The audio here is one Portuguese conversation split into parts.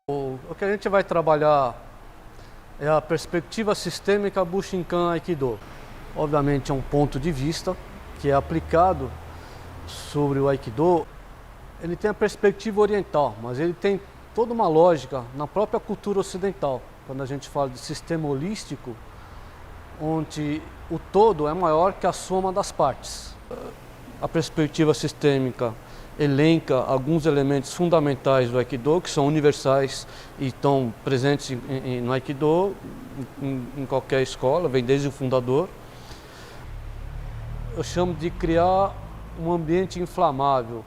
O que a gente vai trabalhar é a perspectiva sistêmica Bushinkan Aikido. Obviamente é um ponto de vista que é aplicado sobre o Aikido. Ele tem a perspectiva oriental, mas ele tem toda uma lógica na própria cultura ocidental. Quando a gente fala de sistema holístico, onde o todo é maior que a soma das partes. A perspectiva sistêmica elenca alguns elementos fundamentais do Aikido, que são universais e estão presentes no Aikido, em qualquer escola, vem desde o fundador. Eu chamo de criar um ambiente inflamável,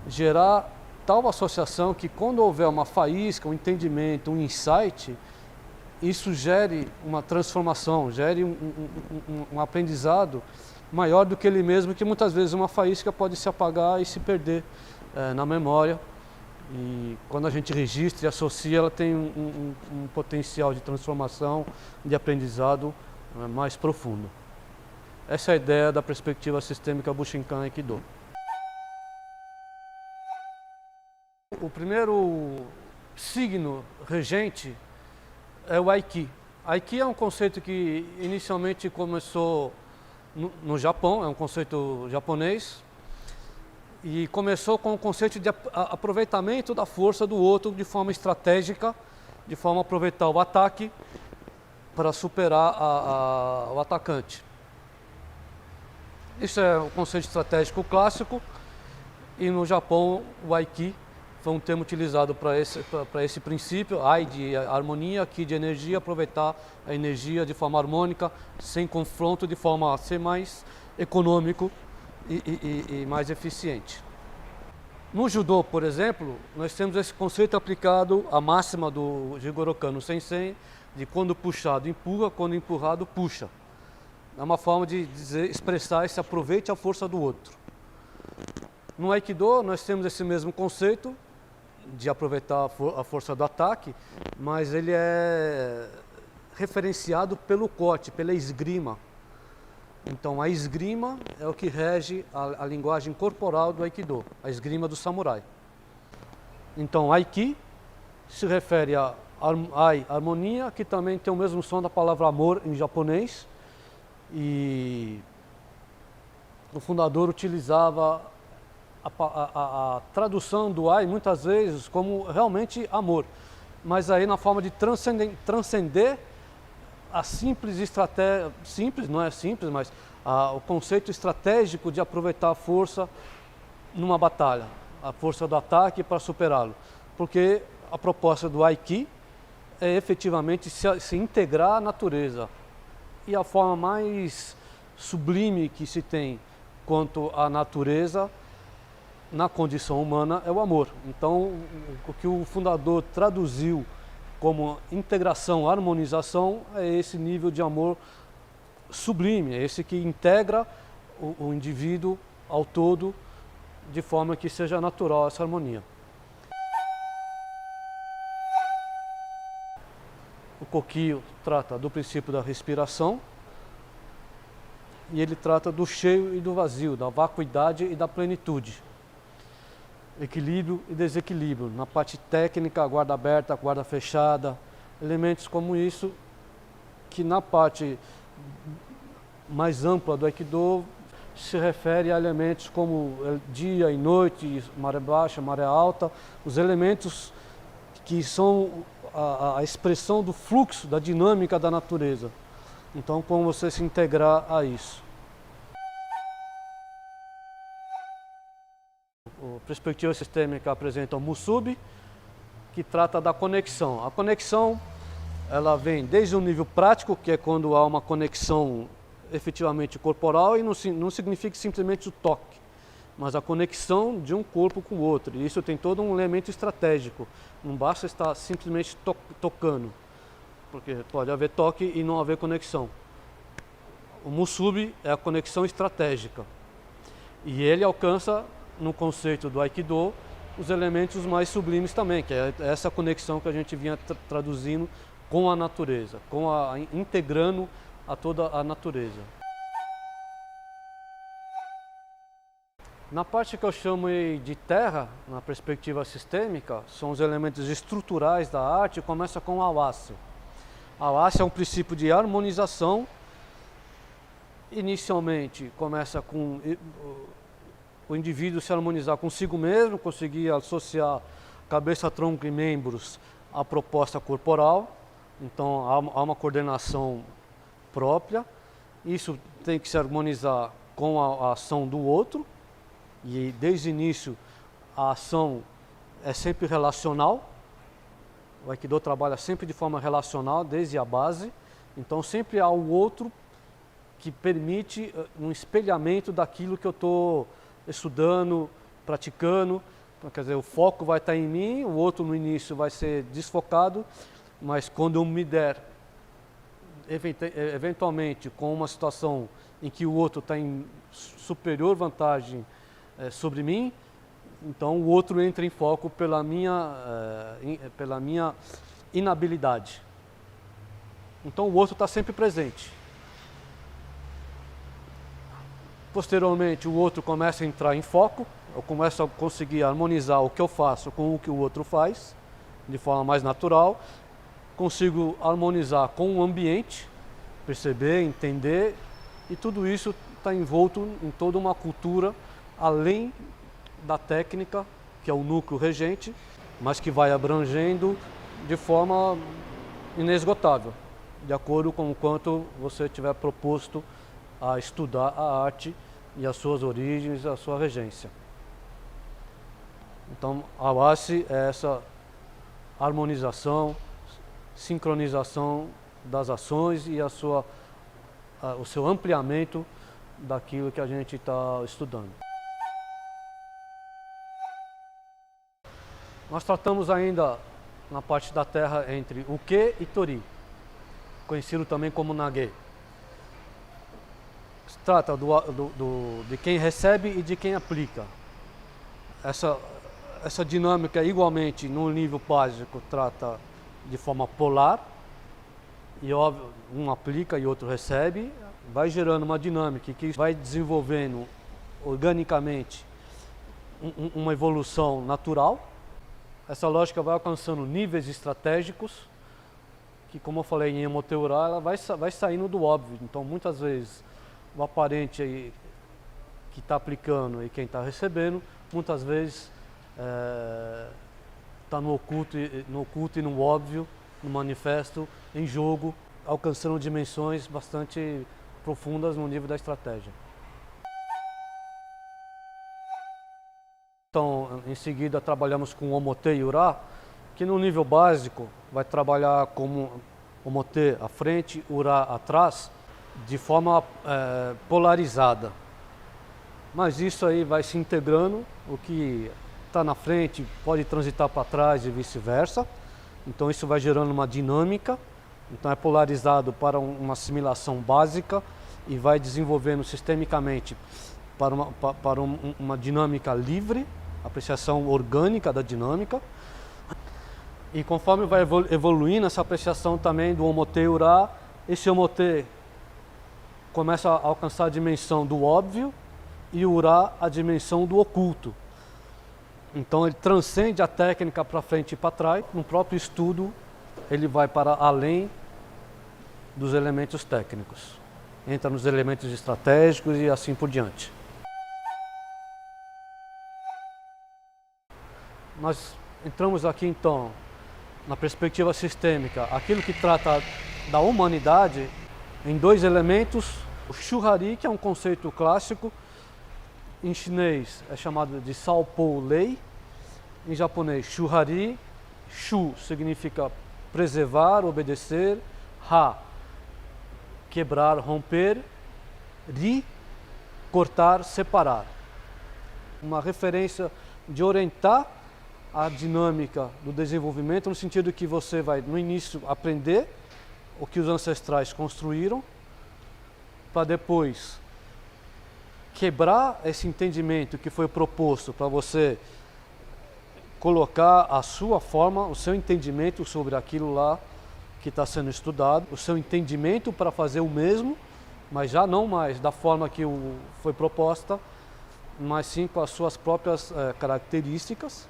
gerar tal associação que quando houver uma faísca, um entendimento, um insight, isso gere uma transformação, gere um aprendizado maior do que ele mesmo, que muitas vezes uma faísca pode se apagar e se perder na memória. E quando a gente registra e associa, ela tem um potencial de transformação, de aprendizado mais profundo. Essa é a ideia da perspectiva sistêmica Bushinkan Aikido. O primeiro signo regente é o Aiki. Aiki é um conceito que inicialmente começou no Japão, é um conceito japonês, e começou com o conceito de aproveitamento da força do outro de forma estratégica, de forma a aproveitar o ataque para superar o atacante. Isso é o conceito estratégico clássico, e no Japão o Aiki foi um termo utilizado para esse princípio, Ai de harmonia, Ki de energia, aproveitar a energia de forma harmônica, sem confronto, de forma a ser mais econômico e mais eficiente. No judô, por exemplo, nós temos esse conceito aplicado à máxima do Jigoro Kano Sensei, de quando puxado empurra, quando empurrado puxa. É uma forma de expressar esse aproveite a força do outro. No Aikido, nós temos esse mesmo conceito, de aproveitar a força do ataque, mas ele é referenciado pelo corte, pela esgrima. Então a esgrima é o que rege a linguagem corporal do Aikido, a esgrima do samurai. Então Aiki se refere a Ai, harmonia, que também tem o mesmo som da palavra amor em japonês, e o fundador utilizava a tradução do Ai muitas vezes como realmente amor, mas aí na forma de transcender a simples estratégia, simples, não é simples, mas o conceito estratégico de aproveitar a força numa batalha, a força do ataque para superá-lo, porque a proposta do Aiki é efetivamente se integrar à natureza, e a forma mais sublime que se tem quanto à natureza na condição humana é o amor. Então, o que o fundador traduziu como integração, harmonização, é esse nível de amor sublime, é esse que integra o indivíduo ao todo de forma que seja natural essa harmonia. O Kokyu trata do princípio da respiração, e ele trata do cheio e do vazio, da vacuidade e da plenitude. Equilíbrio e desequilíbrio, na parte técnica, guarda aberta, guarda fechada, elementos como isso, que na parte mais ampla do Aikido se refere a elementos como dia e noite, maré baixa, maré alta, os elementos que são a expressão do fluxo, da dinâmica da natureza. Então, como você se integrar a isso. A perspectiva sistêmica apresenta o Musubi, que trata da conexão. A conexão, ela vem desde o nível prático, que é quando há uma conexão efetivamente corporal, e não significa simplesmente o toque, mas a conexão de um corpo com o outro. E isso tem todo um elemento estratégico. Não basta estar simplesmente tocando, porque pode haver toque e não haver conexão. O Musubi é a conexão estratégica. E ele alcança, no conceito do Aikido, os elementos mais sublimes também, que é essa conexão que a gente vinha traduzindo com a natureza, integrando a toda a natureza. Na parte que eu chamo de terra, na perspectiva sistêmica, são os elementos estruturais da arte, começa com o Awase. Awase é um princípio de harmonização. Inicialmente começa com o indivíduo se harmonizar consigo mesmo, conseguir associar cabeça, tronco e membros à proposta corporal. Então há uma coordenação própria. Isso tem que se harmonizar com a ação do outro. E desde o início a ação é sempre relacional. O Aikido trabalha sempre de forma relacional, desde a base. Então sempre há o outro que permite um espelhamento daquilo que eu estou estudando, praticando. Então, quer dizer, o foco vai estar em mim, o outro no início vai ser desfocado, mas quando eu me der, eventualmente, com uma situação em que o outro está em superior vantagem sobre mim, então o outro entra em foco pela minha inabilidade. Então o outro está sempre presente. Posteriormente, o outro começa a entrar em foco, eu começo a conseguir harmonizar o que eu faço com o que o outro faz, de forma mais natural. Consigo harmonizar com o ambiente, perceber, entender, e tudo isso está envolto em toda uma cultura, além da técnica, que é o núcleo regente, mas que vai abrangendo de forma inesgotável, de acordo com o quanto você tiver proposto a estudar a arte e as suas origens, a sua regência. Então, a Awase é essa harmonização, sincronização das ações e o seu ampliamento daquilo que a gente está estudando. Nós tratamos ainda na parte da terra entre Uke e Tori, conhecido também como Nage. Se trata de quem recebe e de quem aplica. Essa dinâmica, igualmente, no nível básico, trata de forma polar, e óbvio, um aplica e outro recebe, vai gerando uma dinâmica que vai desenvolvendo organicamente uma evolução natural. Essa lógica vai alcançando níveis estratégicos, que, como eu falei em Emoteurá, ela vai saindo do óbvio. Então, muitas vezes, o aparente aí, que está aplicando e quem está recebendo, muitas vezes está no oculto e no óbvio, no manifesto, em jogo, alcançando dimensões bastante profundas no nível da estratégia. Então, em seguida, trabalhamos com Omote e Ura, que no nível básico vai trabalhar como Omote à frente, Ura atrás, de forma polarizada. Mas isso aí vai se integrando, o que está na frente pode transitar para trás e vice-versa. Então isso vai gerando uma dinâmica, então é polarizado para uma assimilação básica e vai desenvolvendo sistemicamente para uma dinâmica livre, apreciação orgânica da dinâmica. E conforme vai evoluindo essa apreciação também do Omote e Ura, esse Omote começa a alcançar a dimensão do óbvio e o Ura a dimensão do oculto. Então ele transcende a técnica para frente e para trás. No próprio estudo ele vai para além dos elementos técnicos. Entra nos elementos estratégicos e assim por diante. Nós entramos aqui então na perspectiva sistêmica, aquilo que trata da humanidade em dois elementos. O Shuhari, que é um conceito clássico, em chinês é chamado de Saopou Lei, em japonês Shuhari. Shu significa preservar, obedecer, Ha, quebrar, romper, Ri, cortar, separar. Uma referência de orientar a dinâmica do desenvolvimento, no sentido que você vai, no início, aprender o que os ancestrais construíram, para depois quebrar esse entendimento que foi proposto para você colocar a sua forma, o seu entendimento sobre aquilo lá que está sendo estudado, o seu entendimento para fazer o mesmo, mas já não mais da forma que foi proposta, mas sim com as suas próprias características.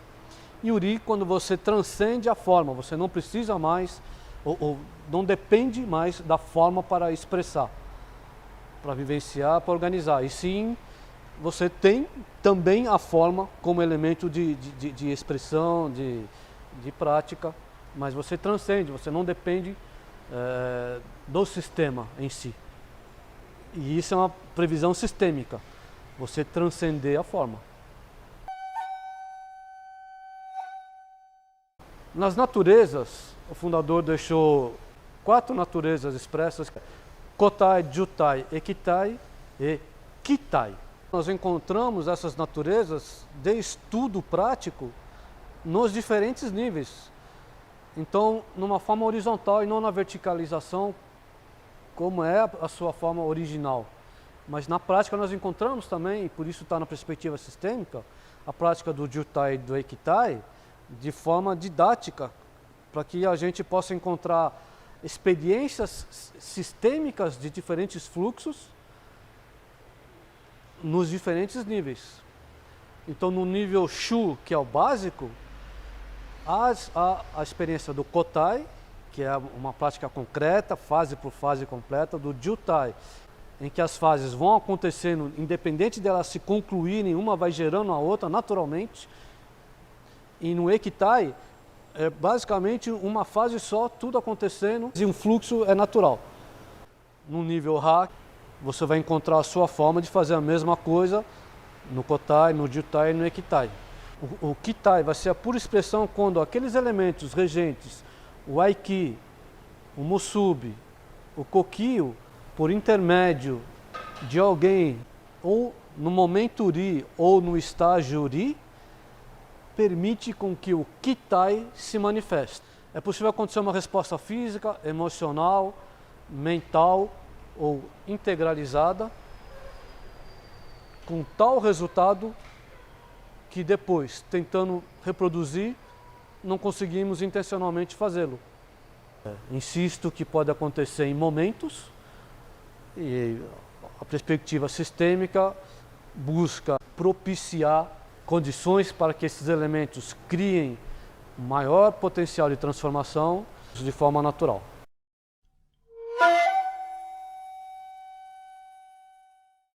E o Ri, quando você transcende a forma, você não precisa mais, ou não depende mais da forma para expressar, para vivenciar, para organizar. E sim, você tem também a forma como elemento de expressão, de prática, mas você transcende, você não depende do sistema em si. E isso é uma previsão sistêmica, você transcender a forma. Nas naturezas, o fundador deixou 4 naturezas expressas: Kotai, Jutai, Ekitai e Kitai. Nós encontramos essas naturezas de estudo prático nos diferentes níveis. Então, numa forma horizontal e não na verticalização, como é a sua forma original. Mas na prática nós encontramos também, e por isso está na perspectiva sistêmica, a prática do Jutai e do Ekitai de forma didática, para que a gente possa encontrar experiências sistêmicas de diferentes fluxos nos diferentes níveis. Então, no nível Shu, que é o básico, há a experiência do Kotai, que é uma prática concreta, fase por fase completa, do Jutai, em que as fases vão acontecendo, independente de elas se concluírem, uma vai gerando a outra naturalmente. E no Ekitai, é basicamente uma fase só, tudo acontecendo, e um fluxo é natural. No nível Ha, você vai encontrar a sua forma de fazer a mesma coisa no Kotai, no Jutai e no Ekitai. O Kitai vai ser a pura expressão quando aqueles elementos regentes, o Aiki, o Musubi, o Kokyu, por intermédio de alguém, ou no momento Ri, ou no estágio Ri, permite com que o Kitai se manifeste. É possível acontecer uma resposta física, emocional, mental ou integralizada, com tal resultado que depois, tentando reproduzir, não conseguimos intencionalmente fazê-lo. Insisto que pode acontecer em momentos, e a perspectiva sistêmica busca propiciar condições para que esses elementos criem maior potencial de transformação de forma natural.